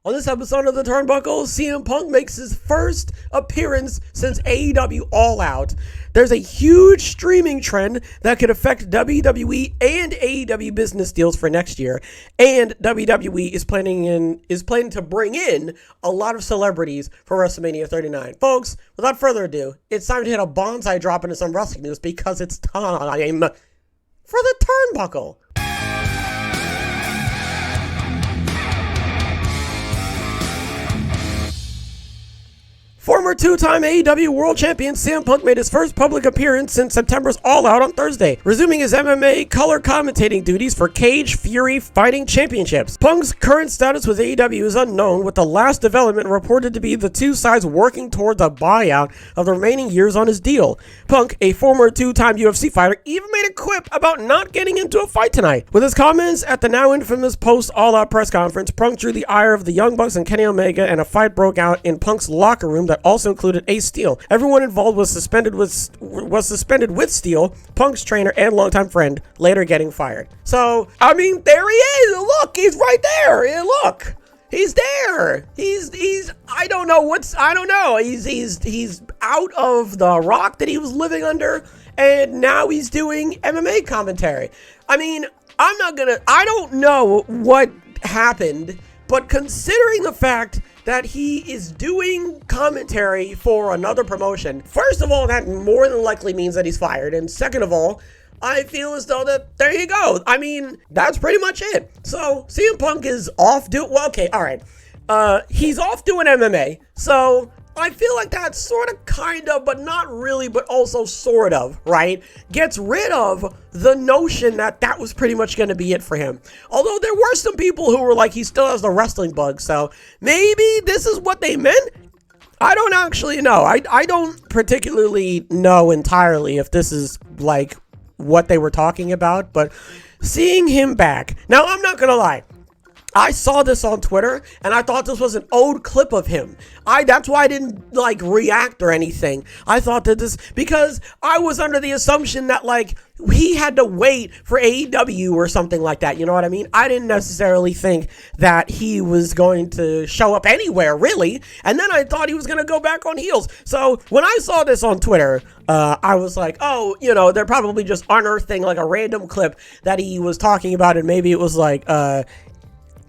On this episode of the Turnbuckle, CM Punk makes his first appearance since AEW All Out. There's a huge streaming trend that could affect WWE and AEW business deals for next year. And WWE is planning to bring in a lot of celebrities for WrestleMania 39. Folks, without further ado, it's time to hit a bonsai drop into some wrestling news because it's time for the Turnbuckle. Former two-time AEW World Champion CM Punk made his first public appearance since September's All Out on Thursday, resuming his MMA color commentating duties for Cage Fury Fighting Championships. Punk's current status with AEW is unknown, with the last development reported to be the two sides working towards a buyout of the remaining years on his deal. Punk, a former two-time UFC fighter, even made a quip about not getting into a fight tonight. With his comments at the now infamous post-All Out press conference, Punk drew the ire of the Young Bucks and Kenny Omega, and a fight broke out in Punk's locker room that also included Ace Steel. Everyone involved was suspended with Steel, Punk's trainer and longtime friend, later getting fired. So, I mean, there he is. Look, he's right there. Look, he's there. He's I don't know. He's out of the rock that he was living under, and now he's doing MMA commentary. I mean, I don't know what happened, but considering the fact that he is doing commentary for another promotion, first of all, that more than likely means that he's fired. And second of all, I feel as though that, there you go. I mean, that's pretty much it. So CM Punk is off doing, well, okay, all right. He's off doing MMA. So I feel like that sort of, kind of, but not really, but also sort of, right? Gets rid of the notion that that was pretty much going to be it for him. Although there were some people who were like, he still has the wrestling bug, so maybe this is what they meant? I don't actually know. I don't particularly know entirely if this is like what they were talking about, but seeing him back. Now, I'm not going to lie. I saw this on Twitter, and I thought this was an old clip of him. That's why I didn't, like, react or anything. I thought that because I was under the assumption that, like, he had to wait for AEW or something like that, you know what I mean? I didn't necessarily think that he was going to show up anywhere, really, and then I thought he was going to go back on heels. So, when I saw this on Twitter, I was like, oh, you know, they're probably just unearthing, like, a random clip that he was talking about, and maybe it was, like,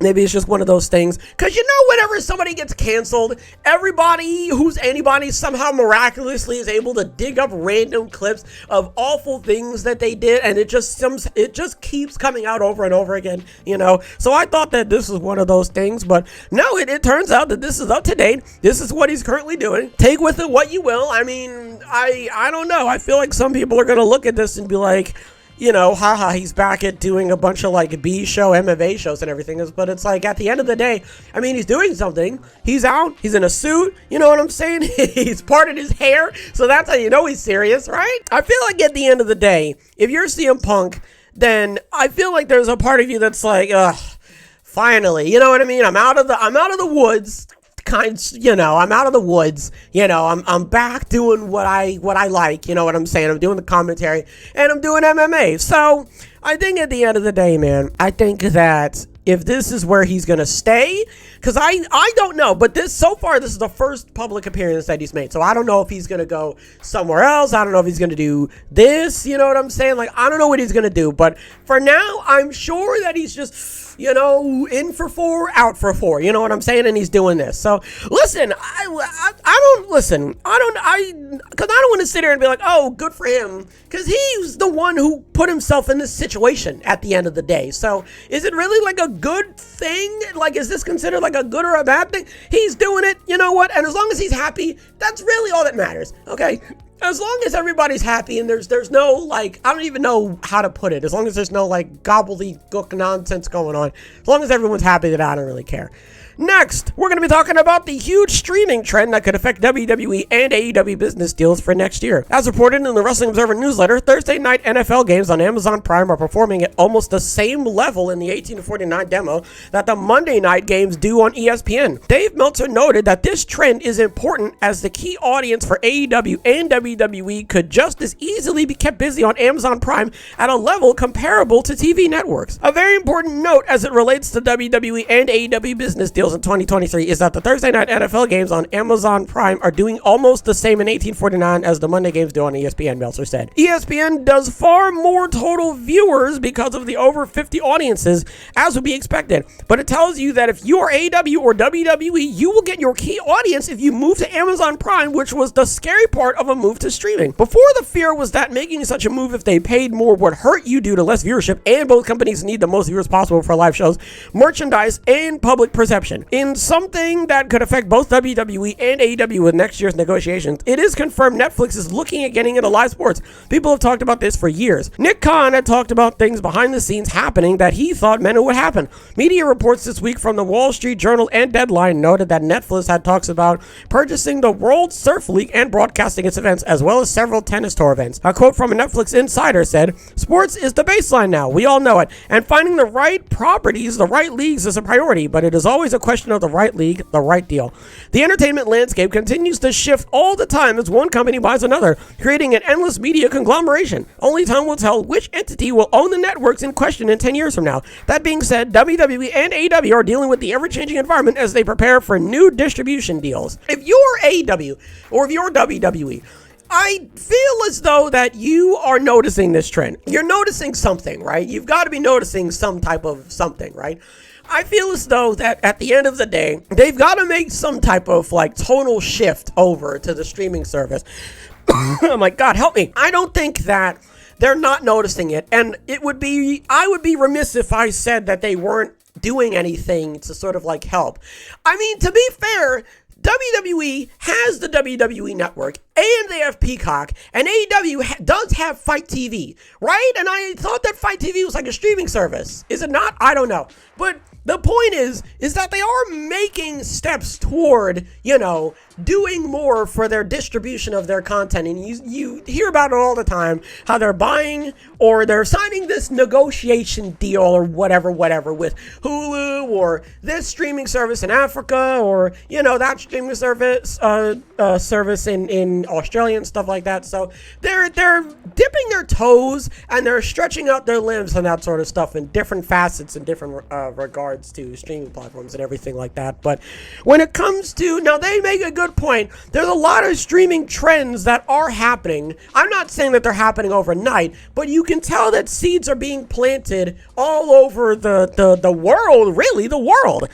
maybe it's just one of those things. Because you know, whenever somebody gets canceled, anybody somehow miraculously is able to dig up random clips of awful things that they did, and it just keeps coming out over and over again, you know. So I thought that this was one of those things, but no, it turns out that this is up to date. This is what he's currently doing. Take with it what you will. I mean, I don't know. I feel like some people are going to look at this and be like, you know, haha, he's back at doing a bunch of, like, B-show, MMA shows and everything. But it's like, at the end of the day, I mean, he's doing something. He's out. He's in a suit. You know what I'm saying? He's parted his hair. So that's how you know he's serious, right? I feel like at the end of the day, if you're CM Punk, then I feel like there's a part of you that's like, ugh, finally. You know what I mean? I'm out of the woods. I'm out of the woods, you know, I'm back doing what I like, you know what I'm saying? I'm doing the commentary and I'm doing MMA. So I think at the end of the day, man, I think that if this is where he's going to stay, because I don't know, but so far, this is the first public appearance that he's made. So I don't know if he's going to go somewhere else. I don't know if he's going to do this, you know what I'm saying? Like, I don't know what he's going to do, but for now, I'm sure that he's just, you know, in for 4, out for 4, you know what I'm saying? And he's doing this. So listen, I don't want to sit here and be like, oh, good for him, because he's the one who put himself in this situation at the end of the day. So is it really like a good thing? Like, is this considered like a good or a bad thing? He's doing it, you know what? And as long as he's happy, that's really all that matters, okay? As long as everybody's happy and there's no, like, I don't even know how to put it. As long as there's no, like, gobbledygook nonsense going on. As long as everyone's happy, that I don't really care. Next, we're going to be talking about the huge streaming trend that could affect WWE and AEW business deals for next year. As reported in the Wrestling Observer newsletter, Thursday night NFL games on Amazon Prime are performing at almost the same level in the 18-49 demo that the Monday night games do on ESPN. Dave Meltzer noted that this trend is important as the key audience for AEW and WWE WWE could just as easily be kept busy on Amazon Prime at a level comparable to TV networks. A very important note as it relates to WWE and AEW business deals in 2023 is that the Thursday night NFL games on Amazon Prime are doing almost the same in 1849 as the Monday games do on ESPN, Meltzer said. ESPN does far more total viewers because of the over 50 audiences, as would be expected, but it tells you that if you are AEW or WWE, you will get your key audience if you move to Amazon Prime, which was the scary part of a move to streaming. Before, the fear was that making such a move if they paid more would hurt you due to less viewership, and both companies need the most viewers possible for live shows, merchandise, and public perception. In something that could affect both WWE and AEW with next year's negotiations, it is confirmed Netflix is looking at getting into live sports. People have talked about this for years. Nick Khan had talked about things behind the scenes happening that he thought meant it would happen. Media reports this week from the Wall Street Journal and Deadline noted that Netflix had talks about purchasing the World Surf League and broadcasting its events, as well as several tennis tour events. A quote from a Netflix insider said, "Sports is the baseline now. We all know it. And finding the right properties, the right leagues is a priority, but it is always a question of the right league, the right deal." The entertainment landscape continues to shift all the time as one company buys another, creating an endless media conglomeration. Only time will tell which entity will own the networks in question in 10 years from now. That being said, WWE and AEW are dealing with the ever-changing environment as they prepare for new distribution deals. If you're AEW or if you're WWE, I feel as though that you are noticing this trend. You're noticing something, right? You've got to be noticing some type of something, right? I feel as though that at the end of the day, they've got to make some type of like tonal shift over to the streaming service. Oh my God, help me. I don't think that they're not noticing it. And I would be remiss if I said that they weren't doing anything to sort of like help. I mean, to be fair, WWE has the WWE Network, and they have Peacock, and AEW does have Fight TV, right? And I thought that Fight TV was like a streaming service. Is it not? I don't know. But the point is that they are making steps toward, doing more for their distribution of their content. And you hear about it all the time, how they're buying or they're signing this negotiation deal or whatever with Hulu or this streaming service in Africa or, that streaming service in Australia and stuff like that. So they're dipping their toes and they're stretching out their limbs and that sort of stuff in different facets and different regards to streaming platforms and everything like that. But when it comes to, now they make a good point. There's a lot of streaming trends that are happening. I'm not saying that they're happening overnight, but you can tell that seeds are being planted all over the world, really the world,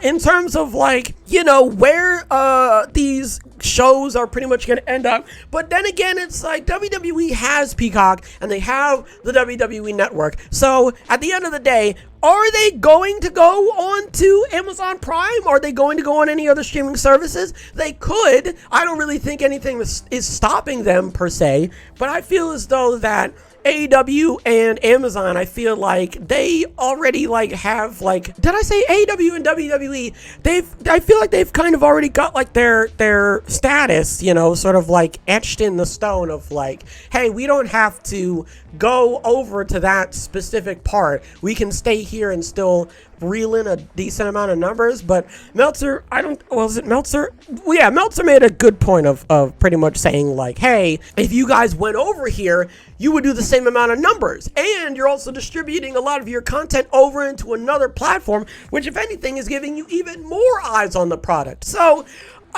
in terms of like, where these shows are pretty much going to end up. But then again, it's like WWE has Peacock and they have the WWE Network. So at the end of the day, are they going to go on to Amazon Prime? Are they going to go on any other streaming services? They could. I don't really think anything is stopping them per se, but I feel as though that AEW and Amazon, I feel like they already have did I say AEW and WWE? I feel like they've kind of already got like their status, sort of like etched in the stone of like, hey, we don't have to go over to that specific part. We can stay here and still reel in a decent amount of numbers. But Meltzer, Meltzer? Well, yeah, Meltzer made a good point of pretty much saying like, hey, if you guys went over here, you would do the same amount of numbers. And you're also distributing a lot of your content over into another platform, which if anything is giving you even more eyes on the product. So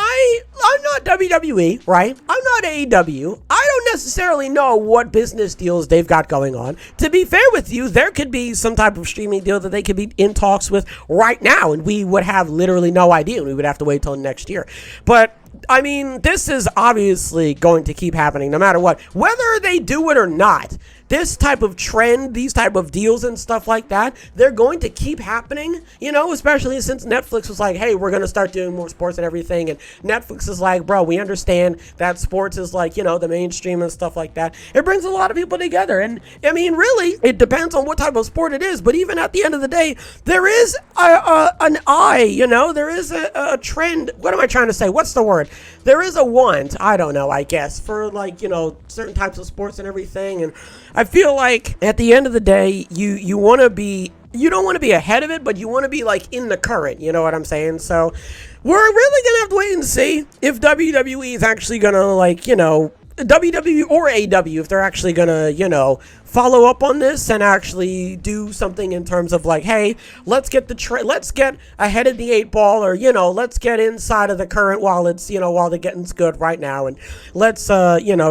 I'm not WWE, right? I'm not AEW. I don't necessarily know what business deals they've got going on. To be fair with you, there could be some type of streaming deal that they could be in talks with right now, and we would have literally no idea. We would have to wait till next year. But I mean, this is obviously going to keep happening no matter what. Whether they do it or not, this type of trend, these type of deals and stuff like that, they're going to keep happening, especially since Netflix was like, hey, we're going to start doing more sports and everything. And Netflix is like, bro, we understand that sports is like, the mainstream and stuff like that. It brings a lot of people together. And I mean, really, it depends on what type of sport it is. But even at the end of the day, there is an eye, there is a trend. What am I trying to say? What's the word? There is a want, I don't know, I guess, for like, certain types of sports and everything. And I feel like at the end of the day, you want to be, you don't want to be ahead of it, but you want to be like in the current, you know what I'm saying? So we're really going to have to wait and see if WWE is actually going to WWE or AEW, if they're actually gonna, follow up on this and actually do something in terms of like, hey, let's get let's get ahead of the 8 ball, or let's get inside of the current while it's while the getting's good right now, and let's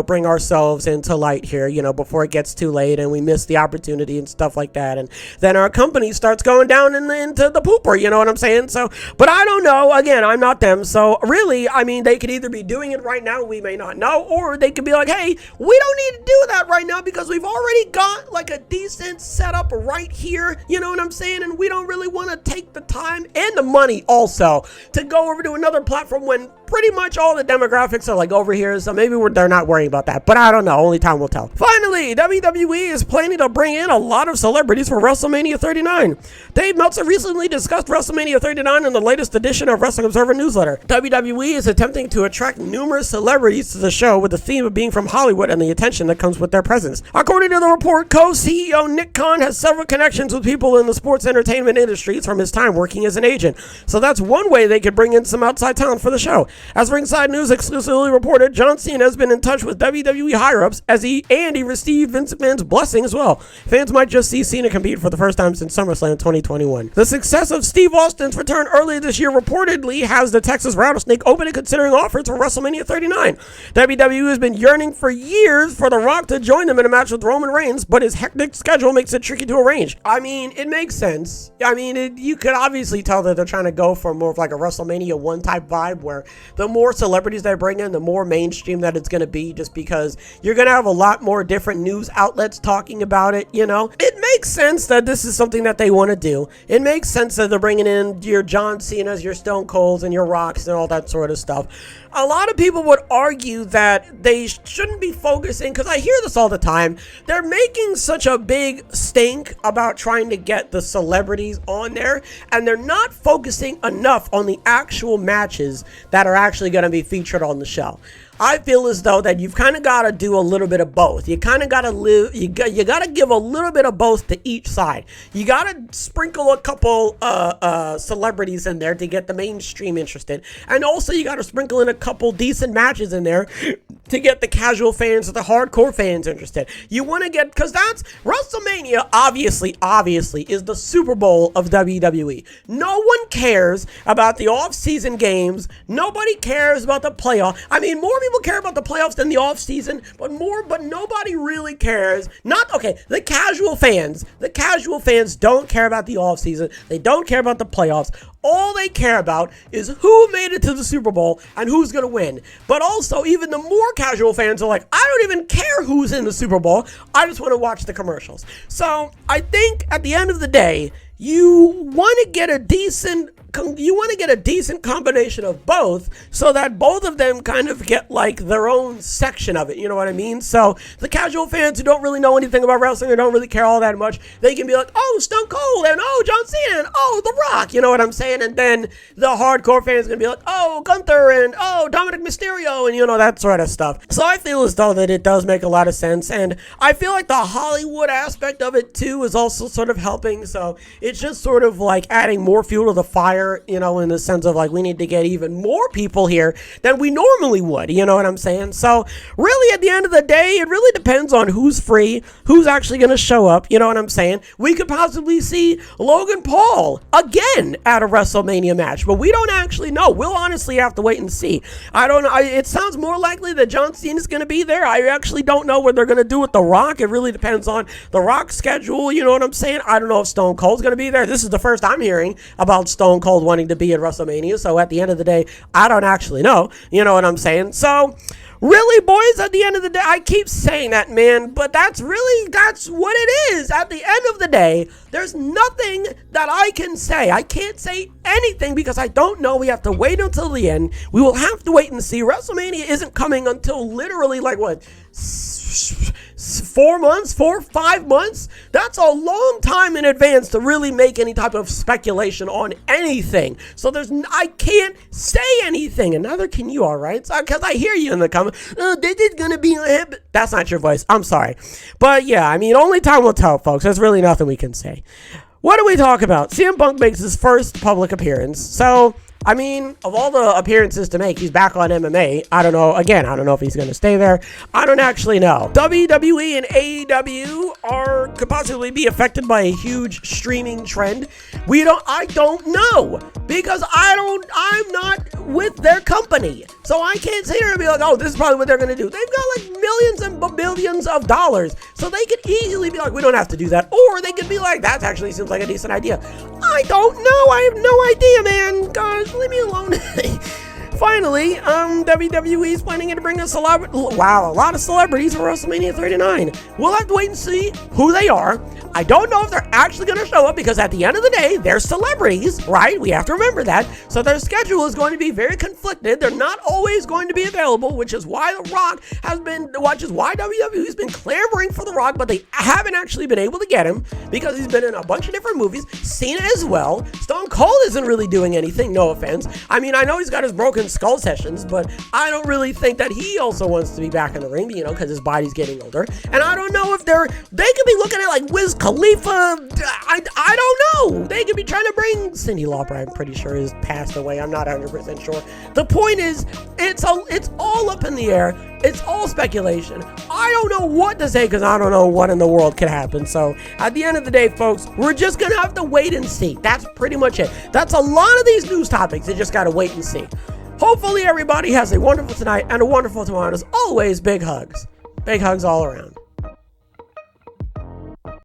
bring ourselves into light here before it gets too late and we miss the opportunity and stuff like that, and then our company starts going down into the pooper, you know what I'm saying? So, but I don't know. Again, I'm not them, so really, I mean, they could either be doing it right now, we may not know, or they could be like, hey, we don't need to do that right now because we've already got like a decent setup right here, you know what I'm saying, and we don't really want to take the time and the money also to go over to another platform when pretty much all the demographics are like over here, so maybe they're not worrying about that, but I don't know, only time will tell. Finally, WWE is planning to bring in a lot of celebrities for WrestleMania 39. Dave Meltzer recently discussed WrestleMania 39 in the latest edition of Wrestling Observer newsletter. WWE is attempting to attract numerous celebrities to the show with the theme of being from Hollywood and the attention that comes with their presence. According to the report, co-CEO Nick Khan has several connections with people in the sports entertainment industries from his time working as an agent, so that's one way they could bring in some outside talent for the show. As Ringside News exclusively reported, John Cena has been in touch with WWE higher-ups he received Vince McMahon's blessing as well. Fans might just see Cena compete for the first time since SummerSlam 2021. The success of Steve Austin's return earlier this year reportedly has the Texas Rattlesnake open and considering offers for WrestleMania 39. WWE has been yearning for years for The Rock to join them in a match with Roman Reigns, but his hectic schedule makes it tricky to arrange. I mean, it makes sense. I mean, you could obviously tell that they're trying to go for more of like a WrestleMania 1 type vibe, where the more celebrities they bring in, the more mainstream that it's going to be, just because you're going to have a lot more different news outlets talking about it, It makes sense that this is something that they want to do. It makes sense that they're bringing in your John Cena's, your Stone Colds, and your Rocks and all that sort of stuff. A lot of people would argue that they shouldn't be focusing, because I hear this all the time, they're making such a big stink about trying to get the celebrities on there, and they're not focusing enough on the actual matches that are actually going to be featured on the show. I feel as though that you've kind of got to do a little bit of both. You kind of got to you got to give a little bit of both to each side. You got to sprinkle a couple celebrities in there to get the mainstream interested, and also you got to sprinkle in a couple decent matches in there to get the casual fans or the hardcore fans interested. You want to get, because that's WrestleMania, obviously is the Super Bowl of WWE. No one cares about the off-season games. Nobody cares about the playoff. I mean, more people care about the playoffs than the off-season, but nobody really cares. The casual fans don't care about the off-season. They don't care about the playoffs. All they care about is who made it to the Super Bowl and who's going to win. But also, even the more casual fans are like, I don't even care who's in the Super Bowl. I just want to watch the commercials. So I think at the end of the day, you want to get a decent combination of both, so that both of them kind of get like their own section of it, you know what I mean? So the casual fans who don't really know anything about wrestling or don't really care all that much, they can be like, oh, Stone Cold, and oh, John Cena, and oh, The Rock, you know what I'm saying? And then the hardcore fans are gonna be like, oh, Gunther, and oh, Dominic Mysterio, and that sort of stuff. So I feel as though that it does make a lot of sense, and I feel like the Hollywood aspect of it too is also sort of helping. So it's just sort of like adding more fuel to the fire, in the sense of like, we need to get even more people here than we normally would, you know what I'm saying? So really, at the end of the day, it really depends on who's free, who's actually going to show up, you know what I'm saying? We could possibly see Logan Paul again at a WrestleMania match, but we don't actually know. We'll honestly have to wait and see. I don't know. It sounds more likely that John Cena is going to be there. I actually don't know what they're going to do with The Rock. It really depends on The Rock's schedule, you know what I'm saying? I don't know if Stone Cold's going to be there. This is the first I'm hearing about Stone Cold wanting to be at WrestleMania, so at the end of the day, I don't actually know, you know what I'm saying? So really, boys, at the end of the day, I keep saying that, man, but that's what it is. At the end of the day, there's nothing that I can say. I can't say anything because I don't know. We have to wait until the end. We will have to wait and see. WrestleMania isn't coming until literally 4 months, 4 or 5 months. That's a long time in advance to really make any type of speculation on anything. So I can't say anything, and neither can you, all right? Because I hear you in the comments. This is gonna be a hit. That's not your voice. I'm sorry, but yeah, I mean, only time will tell, folks. There's really nothing we can say. What do we talk about? CM Punk makes his first public appearance. So I mean, of all the appearances to make, he's back on MMA. I don't know. Again, I don't know if he's going to stay there. I don't actually know. WWE and AEW could possibly be affected by a huge streaming trend. I don't know, because I'm not with their company. So I can't sit here and be like, oh, this is probably what they're going to do. They've got like millions and billions of dollars. So they could easily be like, we don't have to do that. Or they could be like, that actually seems like a decent idea. I don't know. I have no idea, man. Gosh, leave me alone. Finally, WWE is planning to bring a lot of celebrities for WrestleMania 39. We'll have to wait and see who they are. I don't know if they're actually going to show up, because at the end of the day, they're celebrities, right? We have to remember that. So their schedule is going to be very conflicted. They're not always going to be available, which is why why WWE's been clamoring for The Rock, but they haven't actually been able to get him, because he's been in a bunch of different movies. Cena as well. Stone Cold isn't really doing anything, no offense. I mean, I know he's got his Broken Skull sessions, but I don't really think that he also wants to be back in the ring, because his body's getting older. And I don't know if they could be looking at like Wiz Khalifa. I don't know. They could be trying to bring Cyndi Lauper. I'm pretty sure has passed away. I'm not 100% sure. The point is, it's all up in the air. It's all speculation. I don't know what to say, because I don't know what in the world could happen. So at the end of the day, folks, we're just gonna have to wait and see. That's pretty much it. That's a lot of these news topics. You just gotta wait and see. Hopefully everybody has a wonderful tonight and a wonderful tomorrow. As always, big hugs. Big hugs all around.